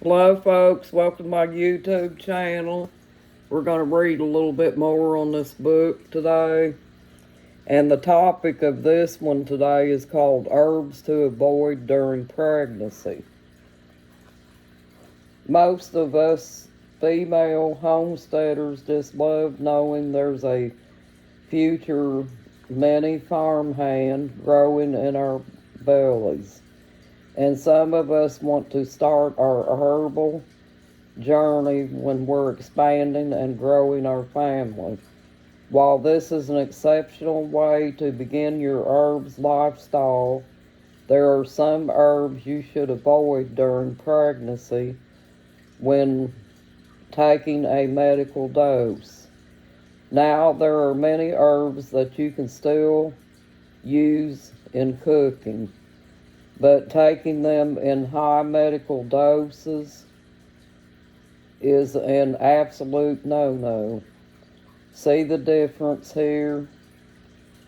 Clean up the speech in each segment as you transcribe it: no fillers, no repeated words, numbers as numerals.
Hello, folks. Welcome to my YouTube channel. We're going to read a little bit more on this book today. And the topic of this one today is called Herbs to Avoid During Pregnancy. Most of us female homesteaders just love knowing there's a future mini farmhand growing in our bellies. And some of us want to start our herbal journey when we're expanding and growing our family. While this is an exceptional way to begin your herbs lifestyle, there are some herbs you should avoid during pregnancy when taking a medical dose. Now, there are many herbs that you can still use in cooking, but taking them in high medical doses is an absolute no-no. See the difference here?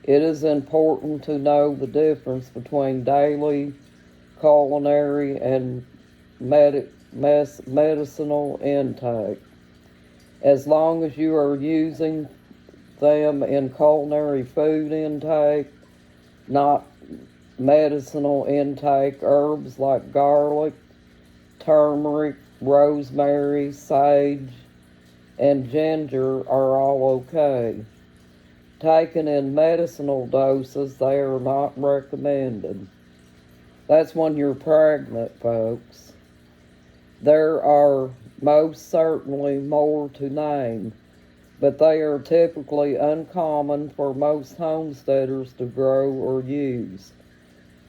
It is important to know the difference between daily culinary and medicinal intake. As long as you are using them in culinary food intake, not medicinal intake, herbs like garlic, turmeric, rosemary, sage, and ginger are all okay. Taken in medicinal doses, they are not recommended. That's when you're pregnant, folks. There are most certainly more to name, but they are typically uncommon for most homesteaders to grow or use.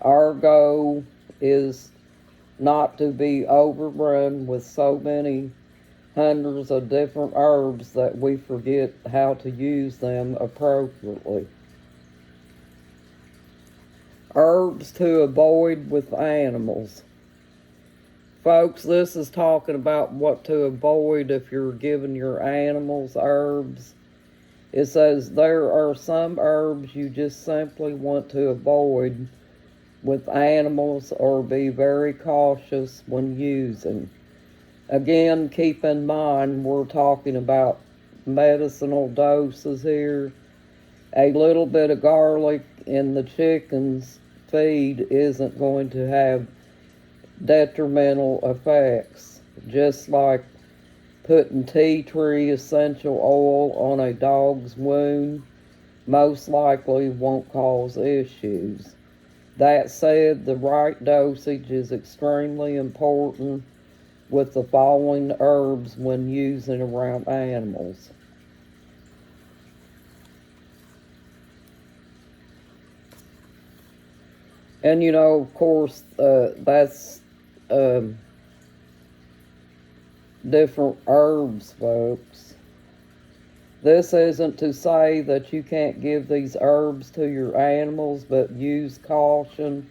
Our goal is not to be overrun with so many hundreds of different herbs that we forget how to use them appropriately. Herbs to avoid with animals. Folks, this is talking about what to avoid if you're giving your animals herbs. It says there are some herbs you just simply want to avoid with animals or be very cautious when using. Again, keep in mind we're talking about medicinal doses here. A little bit of garlic in the chicken's feed isn't going to have detrimental effects, just like putting tea tree essential oil on a dog's wound most likely won't cause issues. That said, the right dosage is extremely important with the following herbs when using around animals. And of course, that's different herbs, folks. This isn't to say that you can't give these herbs to your animals, but use caution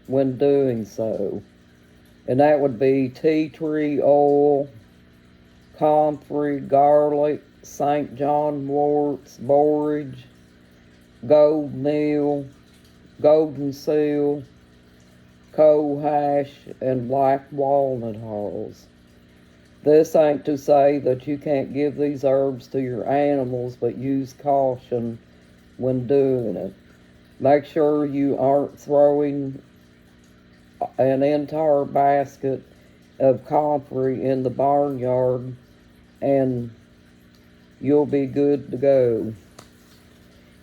when doing so. And that would be tea tree oil, comfrey, garlic, St. John worts, borage, gold meal, golden seal, cohosh, and black walnut hulls. This ain't to say that you can't give these herbs to your animals, but use caution when doing it. Make sure you aren't throwing an entire basket of comfrey in the barnyard and you'll be good to go.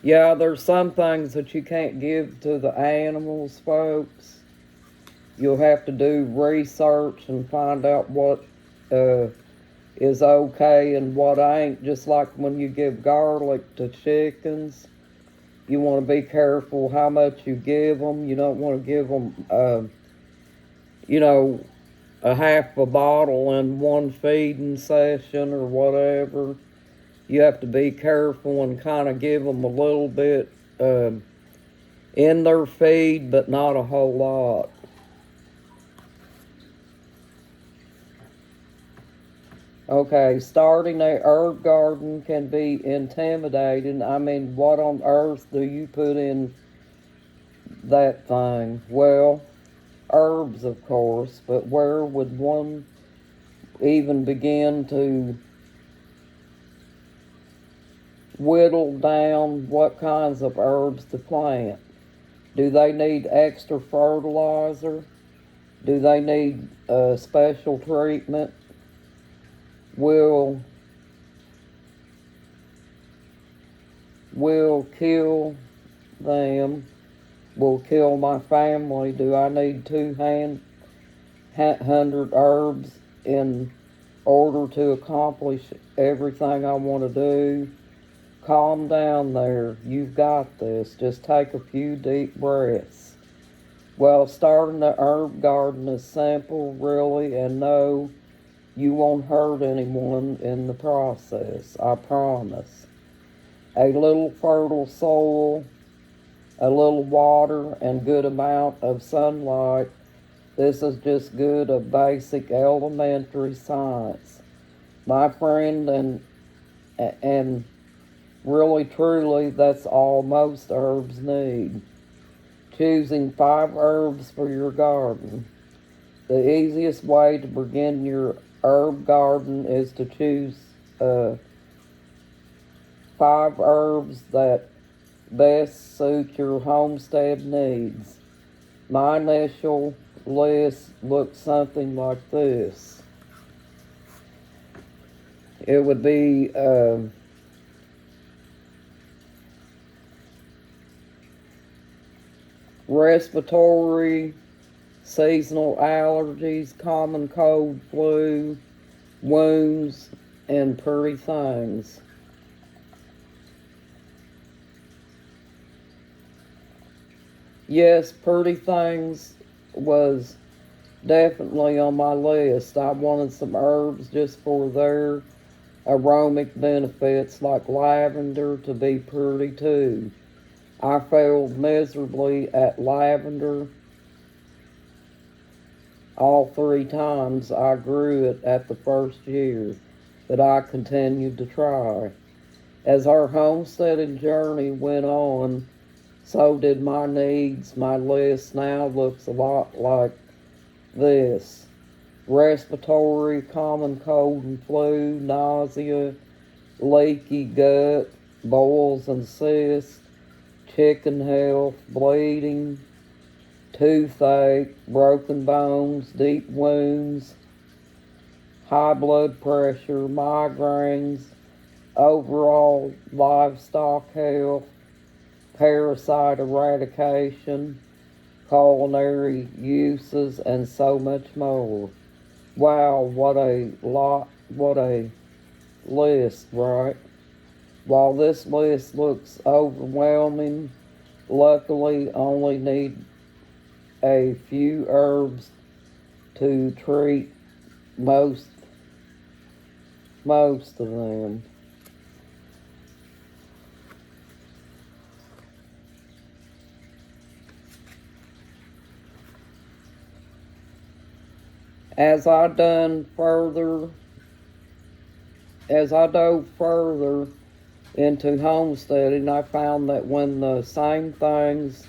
Yeah, there's some things that you can't give to the animals, folks. You'll have to do research and find out what is okay and what ain't. Just like when you give garlic to chickens, you want to be careful how much you give them. You don't want to give them a half a bottle in one feeding session or whatever. You have to be careful and kind of give them a little bit in their feed, but not a whole lot. Okay, starting a herb garden can be intimidating. I mean, what on earth do you put in that thing? Well, herbs, of course, but where would one even begin to whittle down what kinds of herbs to plant. Do they need extra fertilizer? Do they need special treatment? Will kill them? Will kill my family? Do I need 200 herbs in order to accomplish everything I want to do? Calm down there. You've got this. Just take a few deep breaths. Well, starting the herb garden is simple, really, and no, you won't hurt anyone in the process. I promise. A little fertile soil, a little water, and good amount of sunlight. This is just good of basic elementary science. My friend, and really truly, that's all most herbs need. Choosing 5 herbs for your garden. The easiest way to begin your herb garden is to choose 5 herbs that best suit your homestead needs. My initial list looks something like this. It would be respiratory, seasonal allergies, common cold, flu, wounds, and pretty things. Yes, pretty things was definitely on my list. I wanted some herbs just for their aromatic benefits, like lavender, to be pretty too. I failed miserably at lavender all 3 times I grew it at the first year, but I continued to try. As our homesteading journey went on, so did my needs. My list now looks a lot like this: respiratory, common cold and flu, nausea, leaky gut, boils and cysts, chicken health, bleeding, toothache, broken bones, deep wounds, high blood pressure, migraines, overall livestock health, parasite eradication, culinary uses, and so much more. Wow, what a list, right? While this list looks overwhelming, luckily only need a few herbs to treat most of them. As I dove further into homesteading, I found that when the same things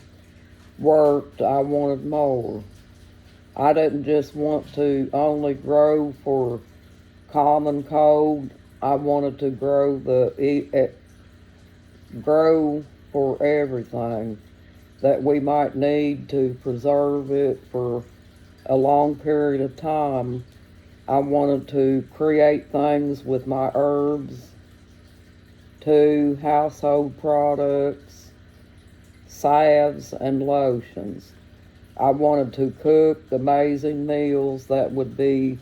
worked, I wanted more. I didn't just want to only grow for common cold. I wanted to grow for everything that we might need to preserve it for a long period of time. I wanted to create things with my herbs, too, household products, salves, and lotions. I wanted to cook amazing meals that would be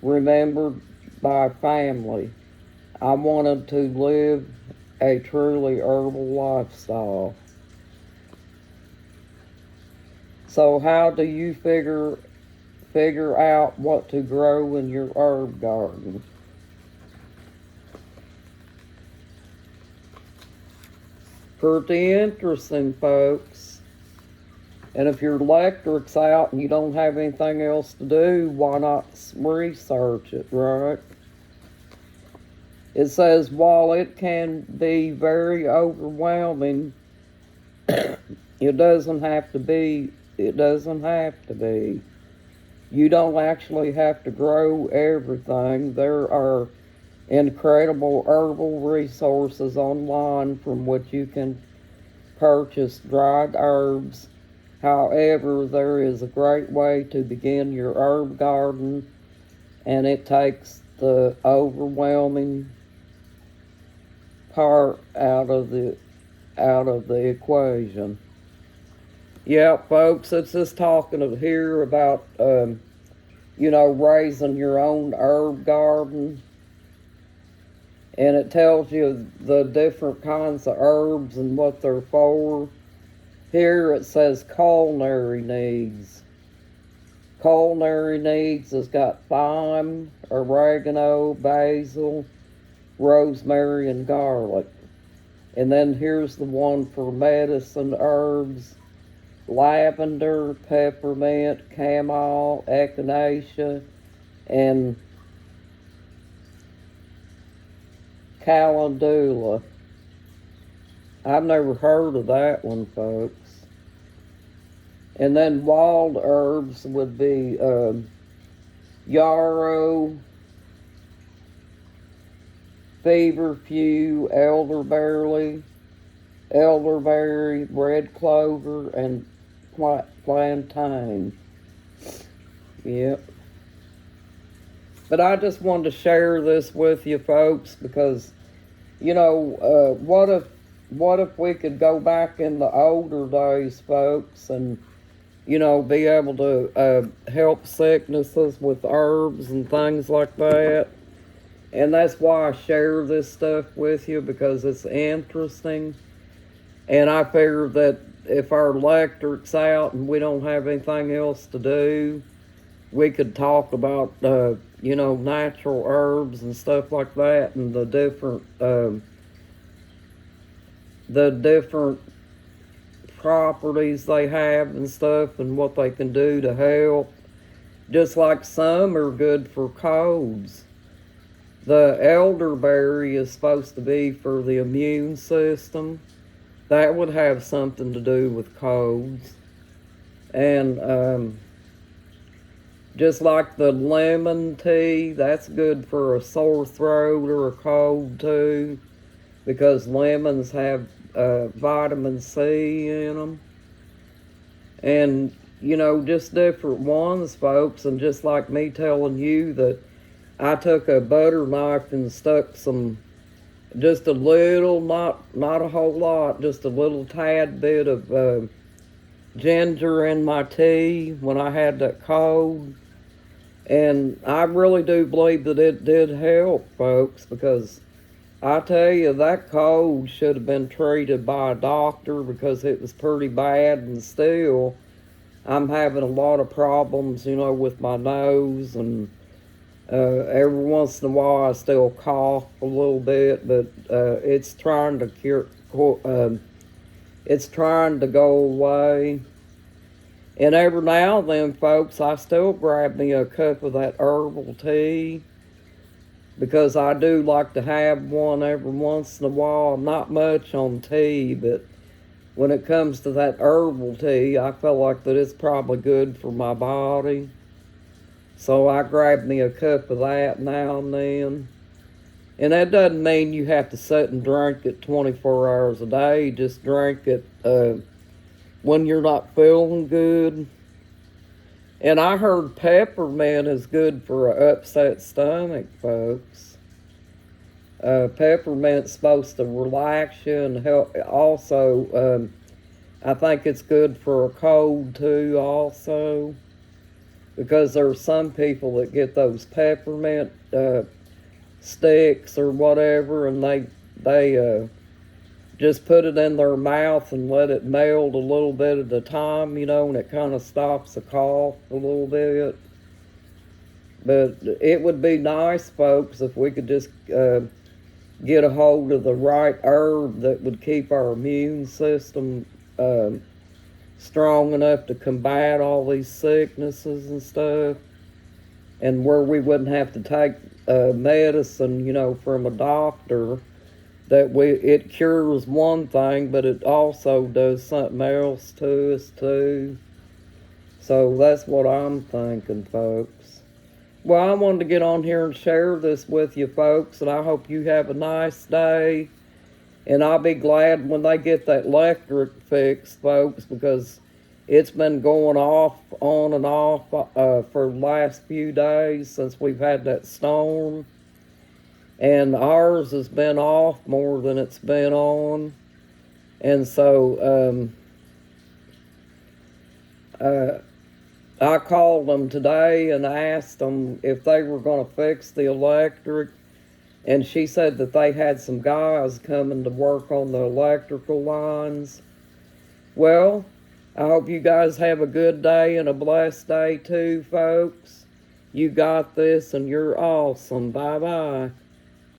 remembered by family. I wanted to live a truly herbal lifestyle. So how do you figure out what to grow in your herb garden? Pretty interesting, folks. And if your electric's out and you don't have anything else to do, why not research it, right? It says, while it can be very overwhelming, it doesn't have to be. You don't actually have to grow everything. There are incredible herbal resources online from which you can purchase dried herbs. However, there is a great way to begin your herb garden, and it takes the overwhelming part out of the equation. Yeah, folks, it's just talking here about raising your own herb garden, and it tells you the different kinds of herbs and what they're for. Here it says culinary needs. Culinary needs has got thyme, oregano, basil, rosemary, and garlic. And then here's the one for medicine herbs: lavender, peppermint, chamomile, echinacea, and calendula. I've never heard of that one, folks. And then wild herbs would be yarrow, feverfew, elderberry, red clover, and plantain. Yep. But I just wanted to share this with you folks because, what if we could go back in the older days, folks, and, be able to help sicknesses with herbs and things like that. And that's why I share this stuff with you, because it's interesting. And I figure that if our electric's out and we don't have anything else to do, we could talk about, natural herbs and stuff like that, and the different properties they have and stuff, and what they can do to help. Just like some are good for colds. The elderberry is supposed to be for the immune system. That would have something to do with colds. And just like the lemon tea, that's good for a sore throat or a cold too, because lemons have vitamin C in them. And, just different ones, folks. And just like me telling you that I took a butter knife and stuck just a little, not a whole lot, just a little tad bit of ginger in my tea when I had that cold. And I really do believe that it did help, folks, because I tell you, that cold should have been treated by a doctor, because it was pretty bad, and still I'm having a lot of problems, with my nose, and every once in a while I still cough a little bit, but it's trying to it's trying to go away. And every now and then, folks, I still grab me a cup of that herbal tea, because I do like to have one every once in a while. Not much on tea, but when it comes to that herbal tea, I feel like that it's probably good for my body. So I grab me a cup of that now and then. And that doesn't mean you have to sit and drink it 24 hours a day. Just drink it when you're not feeling good. And I heard peppermint is good for an upset stomach, folks. Peppermint's supposed to relax you and help. Also, I think it's good for a cold too, also. Because there are some people that get those peppermint sticks or whatever, and they just put it in their mouth and let it melt a little bit at a time, and it kind of stops the cough a little bit. But it would be nice, folks, if we could just get a hold of the right herb that would keep our immune system strong enough to combat all these sicknesses and stuff, and where we wouldn't have to take medicine, from a doctor. That it cures one thing, but it also does something else to us too. So that's what I'm thinking, folks. Well, I wanted to get on here and share this with you, folks, and I hope you have a nice day. And I'll be glad when they get that electric fixed, folks, because it's been going off, on and off for the last few days since we've had that storm. And ours has been off more than it's been on. And so I called them today and asked them if they were going to fix the electric. And she said that they had some guys coming to work on the electrical lines. Well, I hope you guys have a good day and a blessed day too, folks. You got this and you're awesome. Bye-bye.